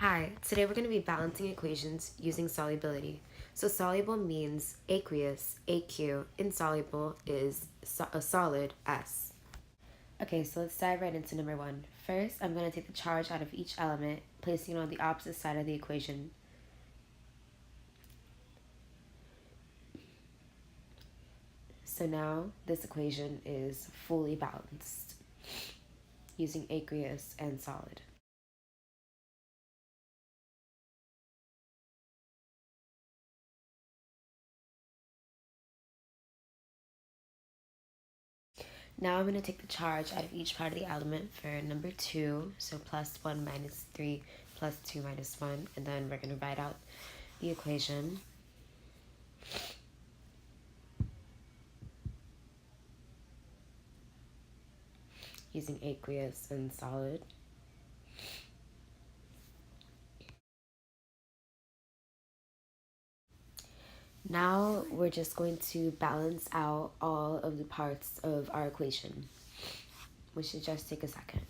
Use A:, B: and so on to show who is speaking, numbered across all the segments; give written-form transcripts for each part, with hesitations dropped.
A: Hi, today we're going to be balancing equations using solubility. So soluble means aqueous, AQ. Insoluble is a solid, S. Okay, so let's dive right into number one. First, I'm going to take the charge out of each element, placing it on the opposite side of the equation. So now this equation is fully balanced using aqueous and solid. Now I'm going to take the charge out of each part of the element for number 2, so plus 1 minus 3 plus 2 minus 1, and then we're going to write out the equation. Using aqueous and solid. Now we're just going to balance out all of the parts of our equation, which should just take a second.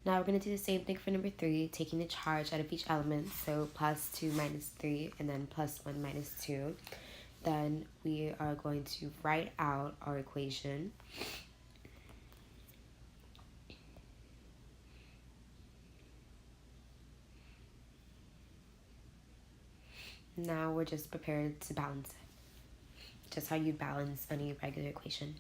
A: Now we're going to do the same thing for number 3, taking the charge out of each element, so plus 2 minus 3, and then plus 1 minus 2. Then we are going to write out our equation. Now we're just prepared to balance it, just how you balance any regular equation.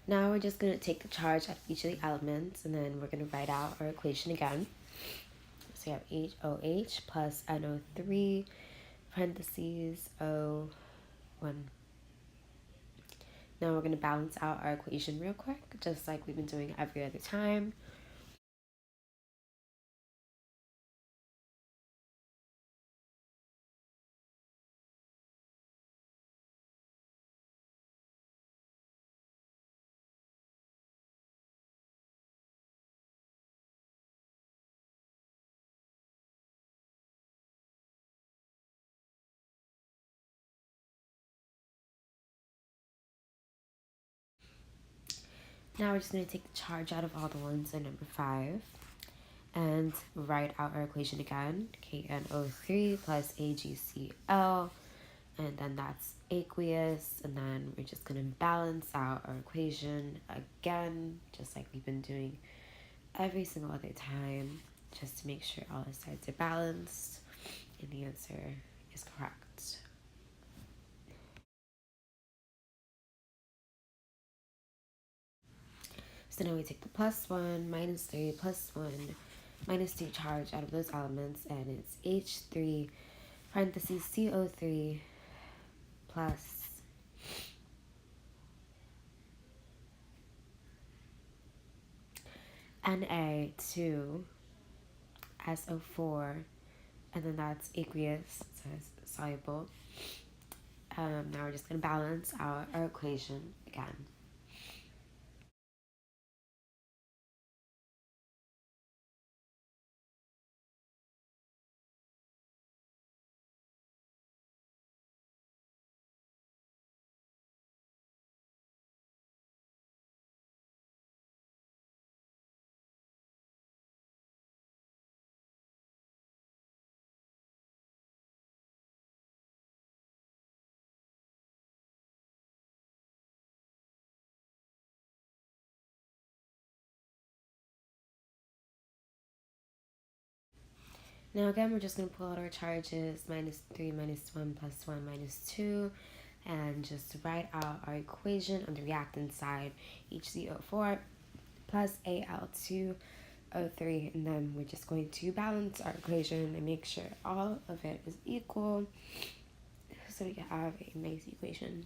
A: Now we're just going to take the charge out of each of the elements, and then we're going to write out our equation again. So we have HOH plus NO3 parentheses O1. Now we're going to balance out our equation real quick, just like we've been doing every other time. Now we're just going to take the charge out of all the ones in number 5 and write out our equation again. KNO3 plus AgCl, and then that's aqueous, and then we're just going to balance out our equation again, just like we've been doing every single other time, just to make sure all the sides are balanced, and the answer is correct. So now we take the plus 1, minus 3, plus 1, minus 2 charge out of those elements, and it's H3 parentheses CO3 plus Na2 SO4, and then that's aqueous, so it's soluble. Now we're just going to balance out our equation again. Now again, we're just going to pull out our charges, -3, -1, +1, -2, and just write out our equation on the reactant side, HCO4 plus Al2O3, and then we're just going to balance our equation and make sure all of it is equal so we can have a nice equation.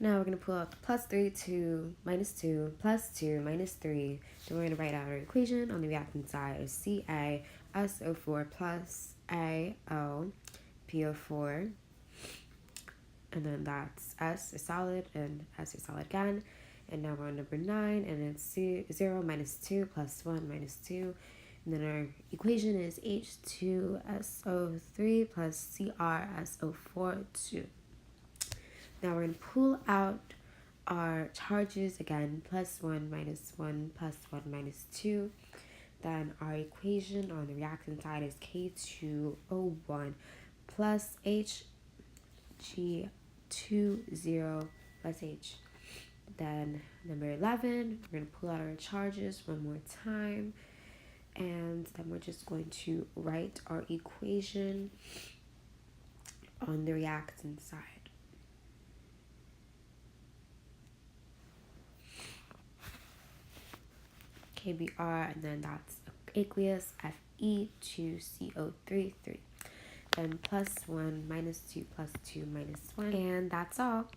A: Now we're going to pull out +3, 2, -2, +2, -3. Then we're going to write out our equation on the reactant side is CaSO4 plus AlPO4. And then that's S is solid and S is solid again. And now we're on number 9, and it's 0, -2, +1, -2. And then our equation is H2SO3 plus CrSO4, 2. Now we're going to pull out our charges again, +1, -1, +1, -2. Then our equation on the reactant side is K2O1 plus HG20 plus H. Then number 11, we're going to pull out our charges one more time. And then we're just going to write our equation on the reactant side. KBr, and then that's aqueous Fe2CO3, 3. Then +1, -2, +2, -1. And that's all.